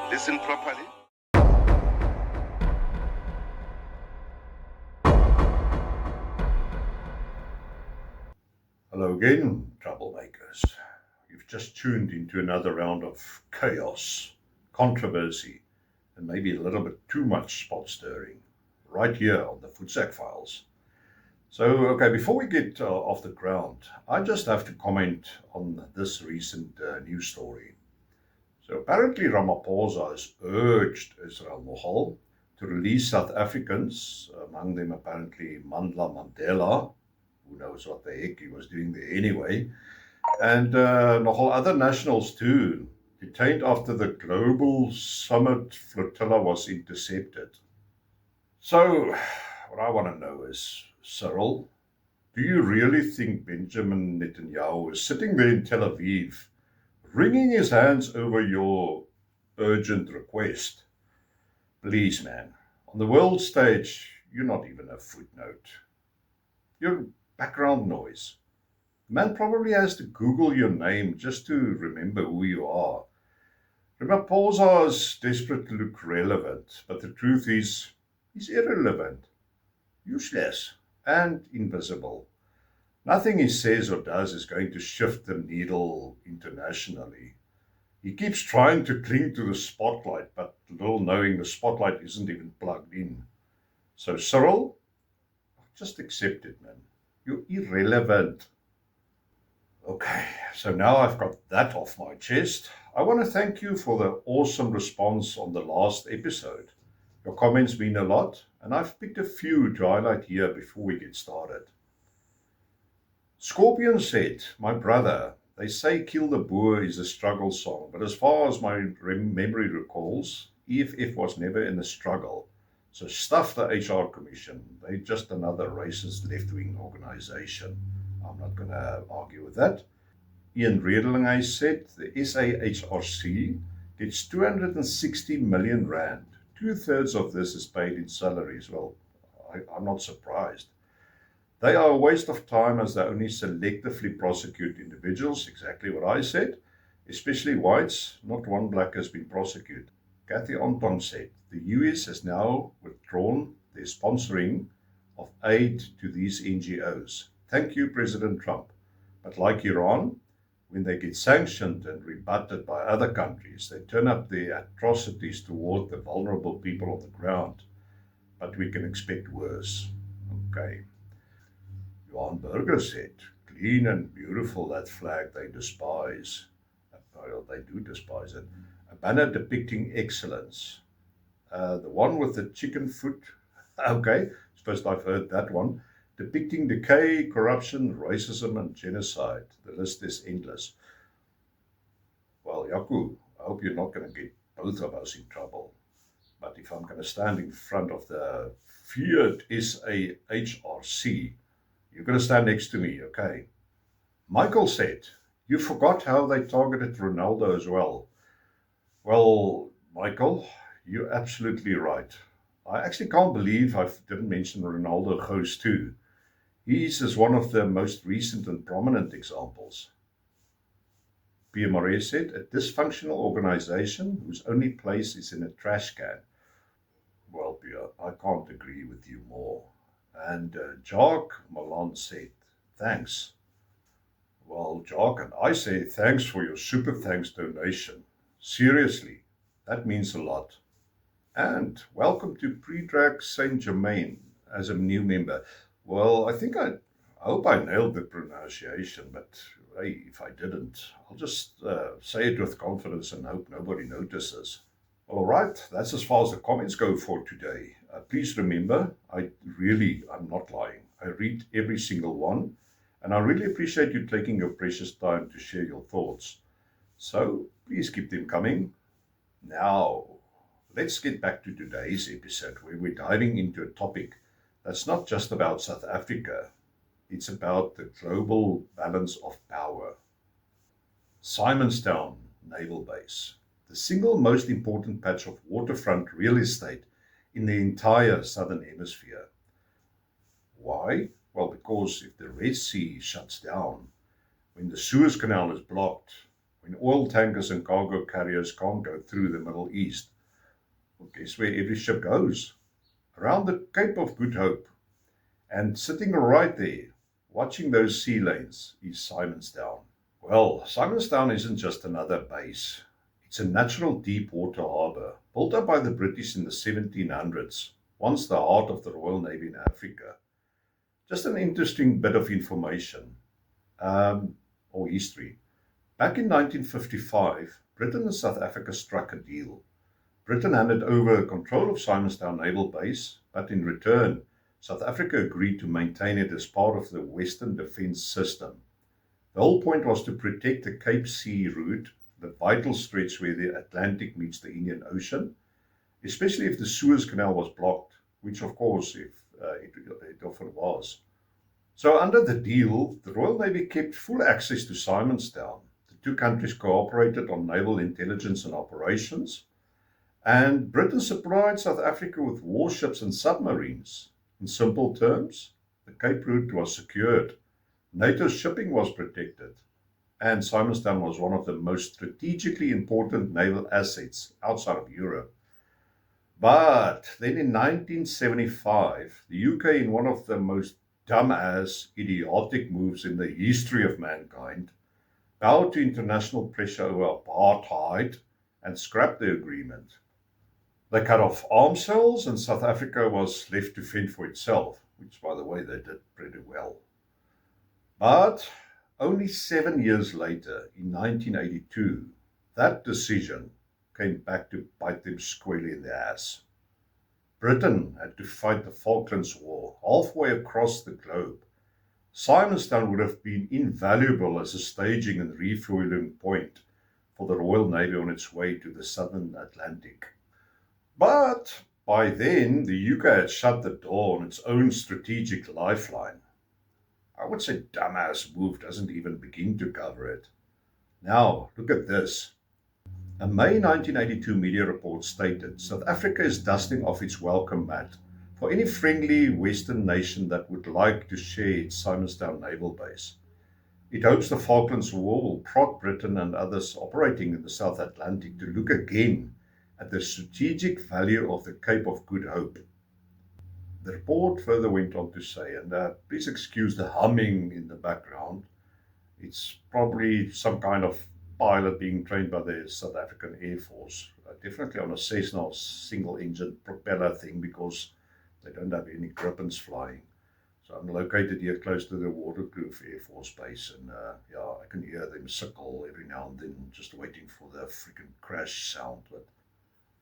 Listen properly. Hello again, troublemakers. You've just tuned into another round of chaos, controversy, and maybe a little bit too much spot stirring right here on the Footsack Files. So, before we get off the ground, I just have to comment on this recent news story. So, apparently, Ramaphosa has urged Israel Nogal to release South Africans, among them apparently Mandla Mandela, who knows what the heck he was doing there anyway, and nogal other nationals too, detained after the Global Summit flotilla was intercepted. So, what I want to know is, Cyril, do you really think Benjamin Netanyahu is sitting there in Tel Aviv, wringing his hands over your urgent request? Please, man, on the world stage, you're not even a footnote. You're background noise. The man probably has to Google your name just to remember who you are. Ramaphosa is desperate to look relevant, but the truth is, he's irrelevant, useless, and invisible. Nothing he says or does is going to shift the needle internationally. He keeps trying to cling to the spotlight, but little knowing the spotlight isn't even plugged in. So, Cyril, just accept it, man. You're irrelevant. Okay, so now I've got that off my chest. I want to thank you for the awesome response on the last episode. Your comments mean a lot, and I've picked a few to highlight here before we get started. Scorpion said, "My brother, they say Kill the Boer is a struggle song, but as far as my memory recalls, EFF was never in a struggle. So stuff the HR Commission. They're just another racist left-wing organization." I'm not going to argue with that. Ian Redeling said the SAHRC gets 260 million rand. 2/3 of this is paid in salaries. Well, I'm not surprised. They are a waste of time as they only selectively prosecute individuals, exactly what I said, especially whites. Not one black has been prosecuted. Kathy Anton said the US has now withdrawn their sponsoring of aid to these NGOs. Thank you, President Trump. But like Iran, when they get sanctioned and rebutted by other countries, they turn up their atrocities toward the vulnerable people on the ground. But we can expect worse. Okay. Johan Berger said, "Clean and beautiful, that flag they despise." Well, they do despise it. A banner depicting excellence. The one with the chicken foot. Okay, first I've heard that one. Depicting decay, corruption, racism, and genocide. The list is endless. Well, Yaku, I hope you're not going to get both of us in trouble. But if I'm going to stand in front of the feared SAHRC, you're going to stand next to me, okay? Michael said, "You forgot how they targeted Ronaldo as well." Well, Michael, you're absolutely right. I actually can't believe I didn't mention Ronaldo Goes too. He's is one of the most recent and prominent examples. Pierre Moret said, "A dysfunctional organization whose only place is in a trash can." Well, Pierre, I can't agree with you more. And Jacques Milan said, "Thanks." Well, Jacques, and I say thanks for your super thanks donation. Seriously, that means a lot. And welcome to Predrag Saint Germain as a new member. Well, I hope I nailed the pronunciation, but hey, if I didn't, I'll just say it with confidence and hope nobody notices. All right, that's as far as the comments go for today. Please remember, I'm not lying. I read every single one, and I really appreciate you taking your precious time to share your thoughts. So please keep them coming. Now, let's get back to today's episode where we're diving into a topic that's not just about South Africa, it's about the global balance of power. Simonstown Naval Base, the single most important patch of waterfront real estate in the entire Southern Hemisphere. Why? Well, because if the Red Sea shuts down, when the Suez Canal is blocked, When oil tankers and cargo carriers can't go through the Middle East, well, guess where every ship goes? Around the Cape of Good Hope. And sitting right there, watching those sea lanes, is Simonstown. Well, Simonstown isn't just another base. It's a natural deep water harbour, built up by the British in the 1700s, once the heart of the Royal Navy in Africa. Just an interesting bit of information, or history. Back in 1955, Britain and South Africa struck a deal. Britain handed over control of Simonstown Naval Base, but in return, South Africa agreed to maintain it as part of the Western Defence System. The whole point was to protect the Cape Sea route, the vital stretch where the Atlantic meets the Indian Ocean, especially if the Suez Canal was blocked, which of course it often was. So under the deal, the Royal Navy kept full access to Simonstown. The two countries cooperated on naval intelligence and operations, and Britain supplied South Africa with warships and submarines. In simple terms, the Cape route was secured, NATO shipping was protected, and Simonstown was one of the most strategically important naval assets outside of Europe. But then in 1975, the UK, in one of the most dumbass, idiotic moves in the history of mankind, bowed to international pressure over apartheid and scrapped the agreement. They cut off arms sales, and South Africa was left to fend for itself, which, by the way, they did pretty well. But only 7 years later, in 1982, that decision came back to bite them squarely in the ass. Britain had to fight the Falklands War halfway across the globe. Simonstown would have been invaluable as a staging and refueling point for the Royal Navy on its way to the southern Atlantic. But by then, the UK had shut the door on its own strategic lifeline. I would say dumbass move doesn't even begin to cover it. Now, look at this. A May 1982 media report stated South Africa is dusting off its welcome mat for any friendly Western nation that would like to share its Simonstown naval base. It hopes the Falklands War will prod Britain and others operating in the South Atlantic to look again at the strategic value of the Cape of Good Hope. The report further went on to say, and please excuse the humming in the background, it's probably some kind of pilot being trained by the South African Air Force, definitely on a Cessna single-engine propeller thing, because they don't have any Gripens flying. So I'm located here close to the Waterkloof Air Force Base, and I can hear them sickle every now and then, just waiting for the freaking crash sound. But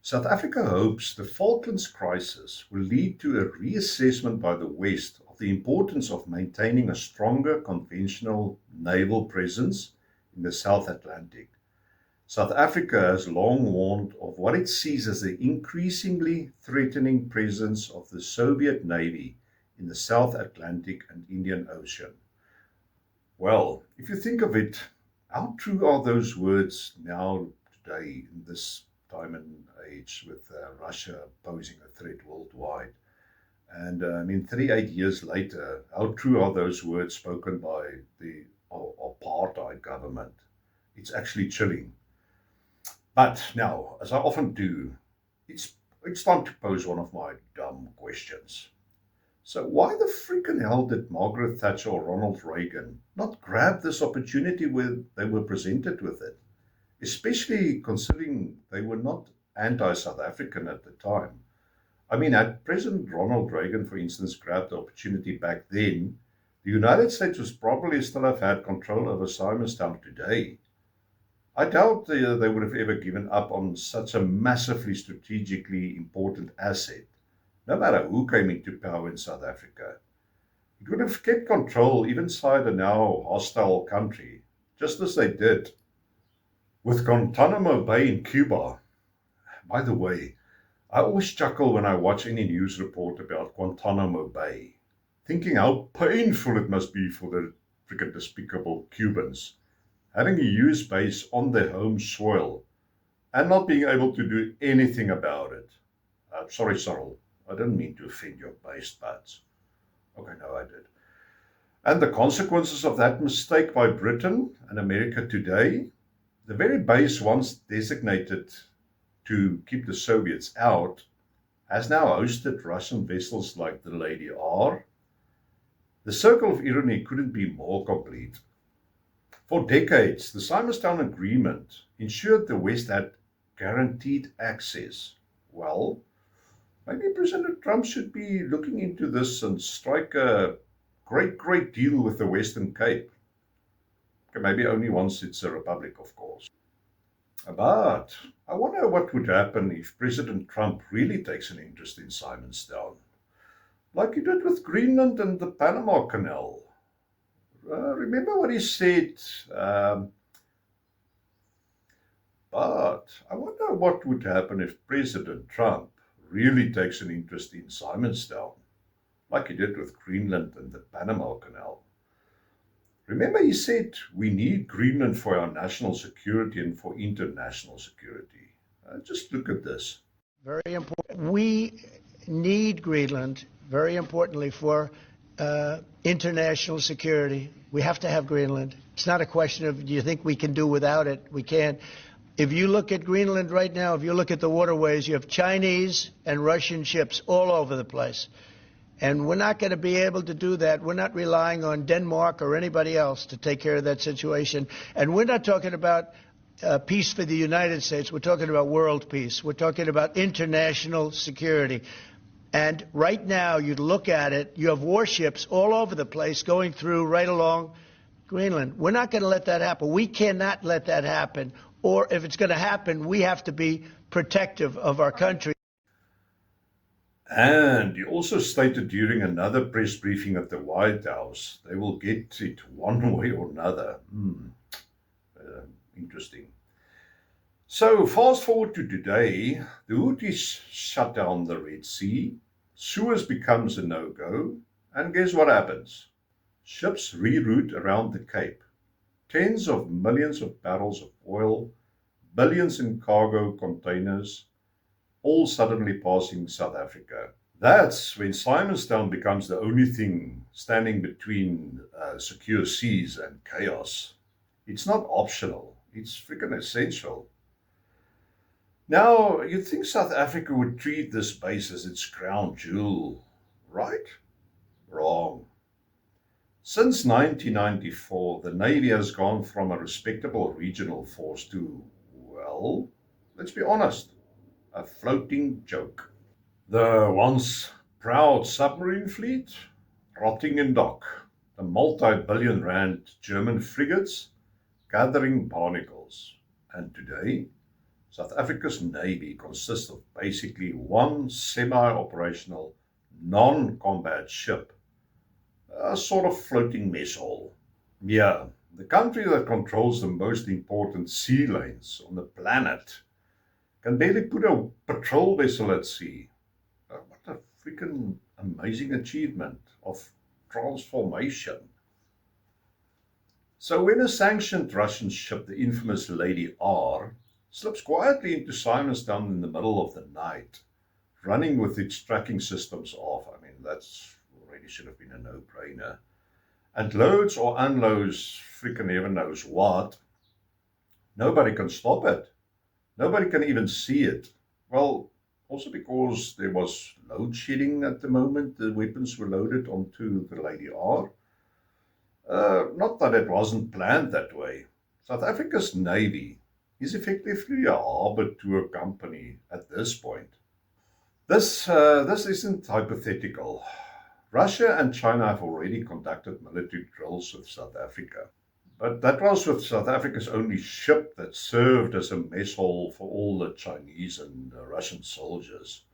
South Africa hopes the Falklands crisis will lead to a reassessment by the West of the importance of maintaining a stronger conventional naval presence in the South Atlantic. South Africa has long warned of what it sees as the increasingly threatening presence of the Soviet Navy in the South Atlantic and Indian Ocean. Well, if you think of it, how true are those words now today in this time and age with Russia posing a threat worldwide? And 38 years later, how true are those words spoken by the apartheid government? It's actually chilling. But now, as I often do, it's time to pose one of my dumb questions. So why the freaking hell did Margaret Thatcher or Ronald Reagan not grab this opportunity when they were presented with it? Especially considering they were not anti-South African at the time. I mean, had President Ronald Reagan, for instance, grabbed the opportunity back then, the United States would probably still have had control over Simonstown today. I doubt they would have ever given up on such a massively strategically important asset, no matter who came into power in South Africa. It would have kept control even inside a now hostile country, just as they did with Guantanamo Bay in Cuba. By the way, I always chuckle when I watch any news report about Guantanamo Bay, thinking how painful it must be for the freaking despicable Cubans, having a US base on their home soil and not being able to do anything about it. Sorry, Cyril, I didn't mean to offend your base buds. Okay, no, I did. And the consequences of that mistake by Britain and America today? The very base once designated to keep the Soviets out has now hosted Russian vessels like the Lady R. The circle of irony couldn't be more complete. For decades, the Simonstown Agreement ensured the West had guaranteed access. Well, maybe President Trump should be looking into this and strike a great deal with the Western Cape. Okay, maybe only once it's a republic, of course. But I wonder what would happen if President Trump really takes an interest in Simonstown, like he did with Greenland and the Panama Canal. Remember what he said? But I wonder what would happen if President Trump really takes an interest in Simonstown, like he did with Greenland and the Panama Canal. Remember, he said we need Greenland for our national security and for international security. Just look at this. Very important. We need Greenland, very importantly, for international security. We have to have Greenland. It's not a question of, do you think we can do without it? We can't. If you look at Greenland right now, if you look at the waterways, you have Chinese and Russian ships all over the place. And we're not going to be able to do that. We're not relying on Denmark or anybody else to take care of that situation. And we're not talking about peace for the United States. We're talking about world peace. We're talking about international security. And right now, you look at it, you have warships all over the place going through right along Greenland. We're not going to let that happen. We cannot let that happen. Or if it's going to happen, we have to be protective of our country. And he also stated during another press briefing at the White House, they will get it one way or another. Interesting. So fast forward to today, the Houthis shut down the Red Sea, Suez becomes a no-go, and guess what happens? Ships reroute around the Cape. Tens of millions of barrels of oil, billions in cargo containers, all suddenly passing South Africa. That's when Simonstown becomes the only thing standing between secure seas and chaos. It's not optional, it's freaking essential. Now, you'd think South Africa would treat this base as its crown jewel, right? Wrong. Since 1994, the Navy has gone from a respectable regional force to, well, let's be honest, a floating joke. The once proud submarine fleet, rotting in dock. The multi-billion rand German frigates, gathering barnacles. And today, South Africa's Navy consists of basically one semi-operational, non-combat ship, a sort of floating mess hall. Yeah, the country that controls the most important sea lanes on the planet can barely put a patrol vessel at sea. What a freaking amazing achievement of transformation. So when a sanctioned Russian ship, the infamous Lady R, slips quietly into Simonstown in the middle of the night, running with its tracking systems off, I mean, that's already should have been a no-brainer, and loads or unloads freaking heaven knows what, nobody can stop it. Nobody can even see it. Well, also because there was load shedding at the moment, the weapons were loaded onto the Lady R. Not that it wasn't planned that way. South Africa's Navy is effectively a harbour tour company at this point. This isn't hypothetical. Russia and China have already conducted military drills with South Africa. But that was with South Africa's only ship that served as a mess hall for all the Chinese and Russian soldiers.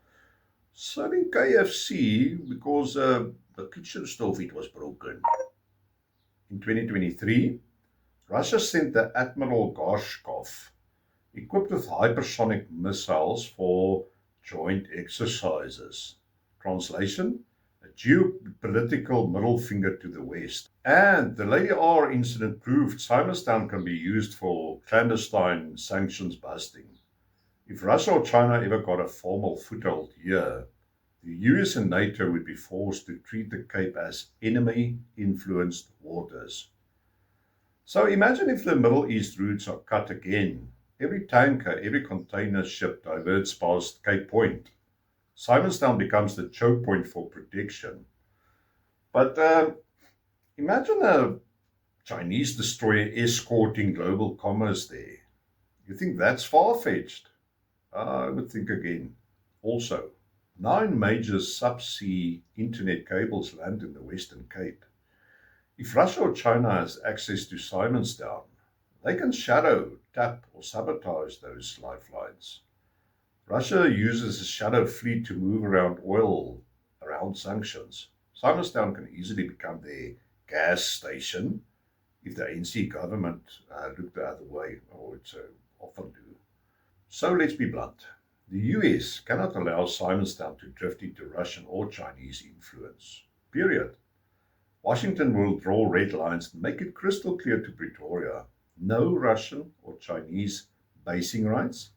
Serving KFC because the kitchen stove it was broken. In 2023, Russia sent the Admiral Gorshkov, equipped with hypersonic missiles for joint exercises. Translation: a geopolitical middle finger to the West. And the Lady R incident proved Simonstown can be used for clandestine sanctions busting. If Russia or China ever got a formal foothold here, the US and NATO would be forced to treat the Cape as enemy-influenced waters. So imagine if the Middle East routes are cut again. Every tanker, every container ship diverts past Cape Point. Simonstown becomes the choke point for protection. But imagine a Chinese destroyer escorting global commerce there. You think that's far-fetched? I would think again. Also, 9 major subsea internet cables land in the Western Cape. If Russia or China has access to Simonstown, they can shadow, tap, or sabotage those lifelines. Russia uses a shadow fleet to move around oil around sanctions. Simonstown can easily become their gas station if the ANC government looked the other way, or it often do. So let's be blunt. The US cannot allow Simonstown to drift into Russian or Chinese influence. Period. Washington will draw red lines and make it crystal clear to Pretoria. No Russian or Chinese basing rights.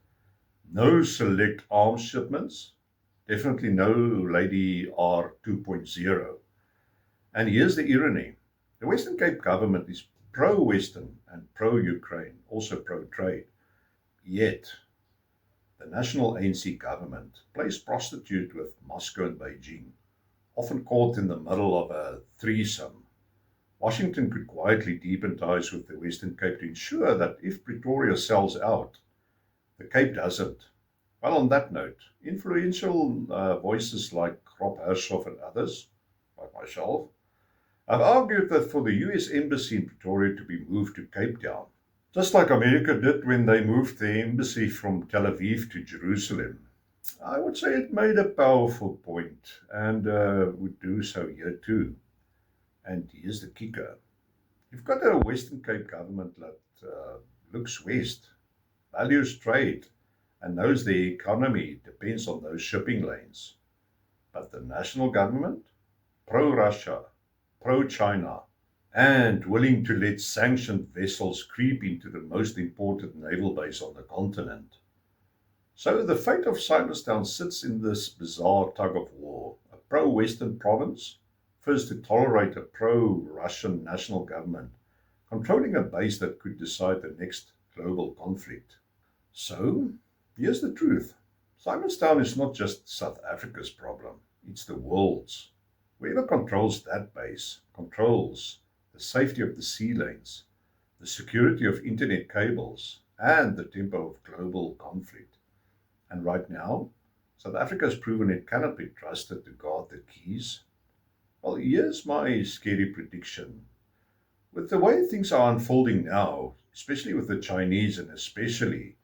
No select arms shipments. Definitely no Lady R 2.0. And here's the irony. The Western Cape government is pro-Western and pro-Ukraine, also pro-trade. Yet, the national ANC government plays prostitute with Moscow and Beijing, often caught in the middle of a threesome. Washington could quietly deepen ties with the Western Cape to ensure that if Pretoria sells out, the Cape doesn't. Well, on that note, influential voices like Rob Hershoff and others, like myself, have argued that for the US Embassy in Pretoria to be moved to Cape Town, just like America did when they moved their embassy from Tel Aviv to Jerusalem, I would say it made a powerful point and would do so here too. And here's the kicker. You've got a Western Cape government that looks west, values trade, and knows the economy depends on those shipping lanes. But the national government, pro-Russia, pro-China, and willing to let sanctioned vessels creep into the most important naval base on the continent. So the fate of Simonstown sits in this bizarre tug of war, a pro-Western province, first to tolerate a pro-Russian national government, controlling a base that could decide the next global conflict. So, here's the truth. Simonstown is not just South Africa's problem, it's the world's. Whoever controls that base controls the safety of the sea lanes, the security of internet cables, and the tempo of global conflict. And right now, South Africa has proven it cannot be trusted to guard the keys. Well, here's my scary prediction. With the way things are unfolding now, especially with the Chinese and especially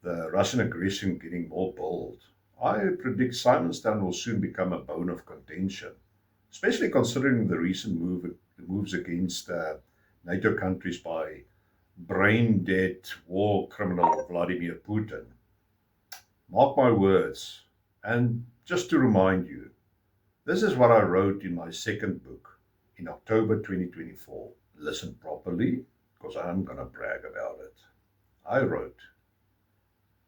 the Russian aggression getting more bold, I predict Simonstown will soon become a bone of contention, especially considering the recent moves against NATO countries by brain-dead war criminal Vladimir Putin. Mark my words, and just to remind you, this is what I wrote in my second book in October 2024. Listen properly, because I'm going to brag about it. I wrote,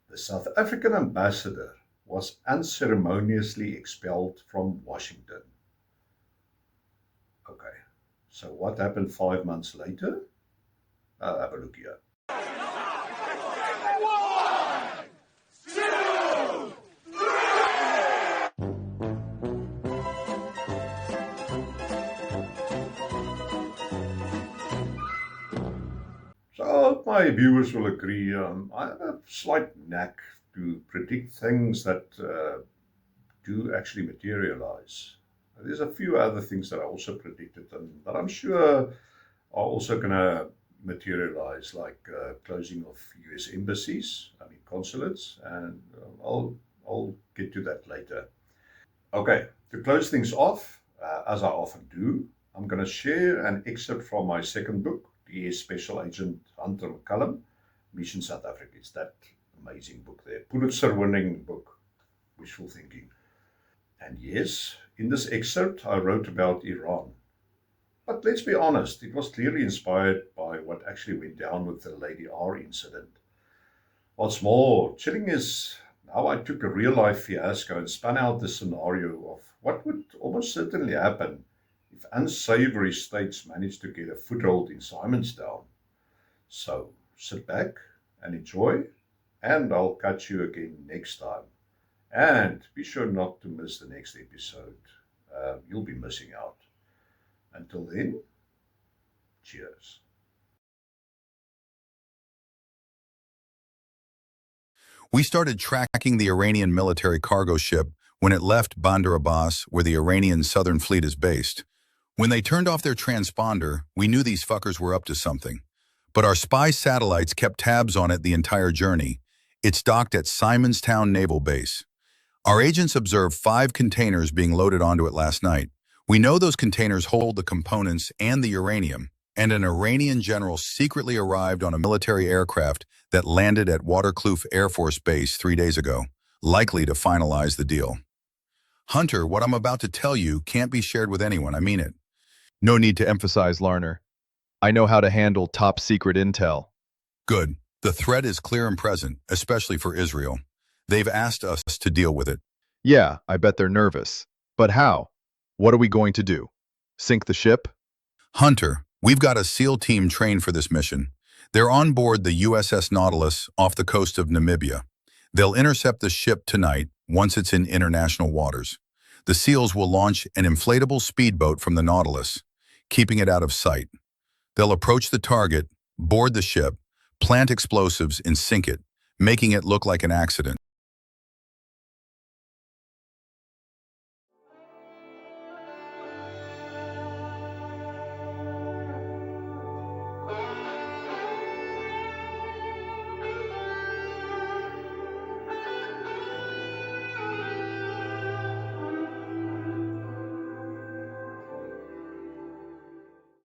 the South African ambassador was unceremoniously expelled from Washington. Okay, so what happened 5 months later? Have a look here. So I hope my viewers will agree. I have a slight knack to predict things that do actually materialize. There's a few other things that I also predicted and that I'm sure are also going to materialize, like closing of US embassies, consulates, and I'll get to that later. Okay, to close things off, as I often do, I'm going to share an excerpt from my second book, DS Special Agent Hunter McCallum, Mission South Africa. It's that amazing book there, Pulitzer-winning book, Wishful Thinking. And yes, in this excerpt, I wrote about Iran. But let's be honest, it was clearly inspired by what actually went down with the Lady R incident. What's more, chilling is how I took a real-life fiasco and spun out the scenario of what would almost certainly happen if unsavory states managed to get a foothold in Simonstown. So sit back and enjoy, and I'll catch you again next time. And be sure not to miss the next episode. You'll be missing out. Until then, cheers. We started tracking the Iranian military cargo ship when it left Bandar Abbas, where the Iranian Southern Fleet is based. When they turned off their transponder, we knew these fuckers were up to something. But our spy satellites kept tabs on it the entire journey. It's docked at Simonstown Naval Base. Our agents observed 5 containers being loaded onto it last night. We know those containers hold the components and the uranium, and an Iranian general secretly arrived on a military aircraft that landed at Waterkloof Air Force Base 3 days ago, likely to finalize the deal. Hunter, what I'm about to tell you can't be shared with anyone, I mean it. No need to emphasize, Larner. I know how to handle top-secret intel. Good. The threat is clear and present, especially for Israel. They've asked us to deal with it. Yeah, I bet they're nervous. But how? What are we going to do? Sink the ship? Hunter, we've got a SEAL team trained for this mission. They're on board the USS Nautilus off the coast of Namibia. They'll intercept the ship tonight once it's in international waters. The SEALs will launch an inflatable speedboat from the Nautilus, keeping it out of sight. They'll approach the target, board the ship, plant explosives, and sink it, making it look like an accident.